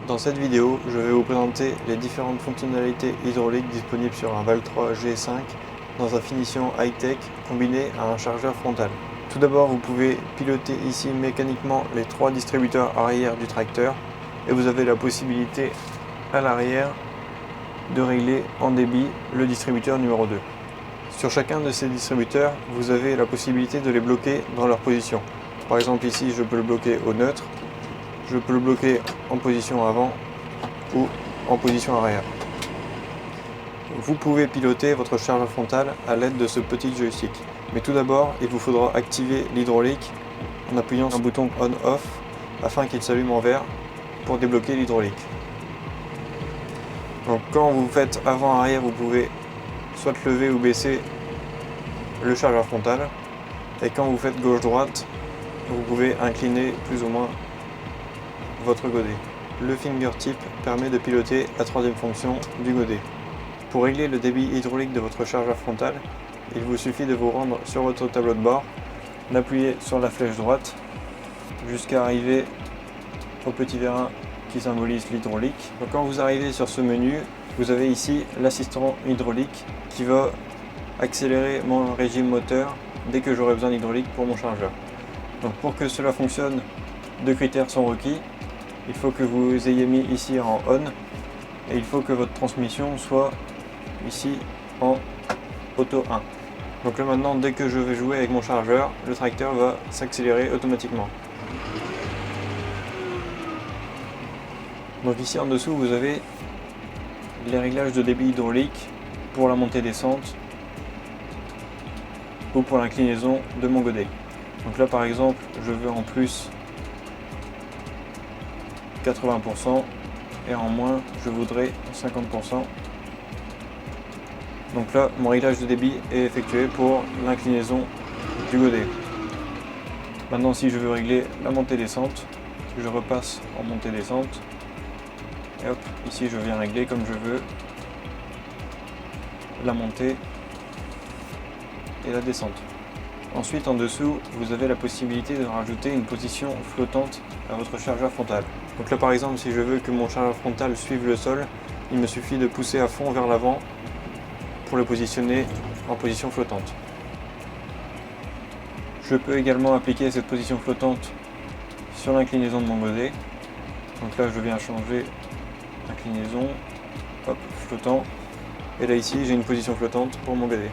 Dans cette vidéo, je vais vous présenter les différentes fonctionnalités hydrauliques disponibles sur un Valtra G5 dans sa finition high-tech combinée à un chargeur frontal. Tout d'abord, vous pouvez piloter ici mécaniquement les 3 distributeurs arrière du tracteur et vous avez la possibilité à l'arrière de régler en débit le distributeur numéro 2. Sur chacun de ces distributeurs, vous avez la possibilité de les bloquer dans leur position. Par exemple ici, je peux le bloquer au neutre. Je peux le bloquer en position avant ou en position arrière. Vous pouvez piloter votre chargeur frontal à l'aide de ce petit joystick. Mais tout d'abord, il vous faudra activer l'hydraulique en appuyant sur un bouton on-off afin qu'il s'allume en vert pour débloquer l'hydraulique. Donc quand vous faites avant-arrière, vous pouvez soit lever ou baisser le chargeur frontal. Et quand vous faites gauche-droite, vous pouvez incliner plus ou moins votre godet. Le fingertip permet de piloter la troisième fonction du godet. Pour régler le débit hydraulique de votre chargeur frontal, il vous suffit de vous rendre sur votre tableau de bord, d'appuyer sur la flèche droite jusqu'à arriver au petit vérin qui symbolise l'hydraulique. Quand vous arrivez sur ce menu, vous avez ici l'assistant hydraulique qui va accélérer mon régime moteur dès que j'aurai besoin d'hydraulique pour mon chargeur. Donc pour que cela fonctionne, 2 critères sont requis. Il faut que vous ayez mis ici en on et il faut que votre transmission soit ici en auto 1. Donc là maintenant, dès que je vais jouer avec mon chargeur, le tracteur va s'accélérer automatiquement. Donc ici en dessous, vous avez les réglages de débit hydraulique pour la montée-descente ou pour l'inclinaison de mon godet. Donc là par exemple, je veux en plus 80% et en moins je voudrais 50%. Donc là mon réglage de débit est effectué pour l'inclinaison du godet. Maintenant si je veux régler la montée-descente, je repasse en montée-descente et hop, ici je viens régler comme je veux la montée et la descente. Ensuite en dessous, vous avez la possibilité de rajouter une position flottante à votre chargeur frontal. Donc là par exemple, si je veux que mon chargeur frontal suive le sol, il me suffit de pousser à fond vers l'avant pour le positionner en position flottante. Je peux également appliquer cette position flottante sur l'inclinaison de mon godet. Donc là je viens changer inclinaison, hop, flottant. Et là ici j'ai une position flottante pour mon godet.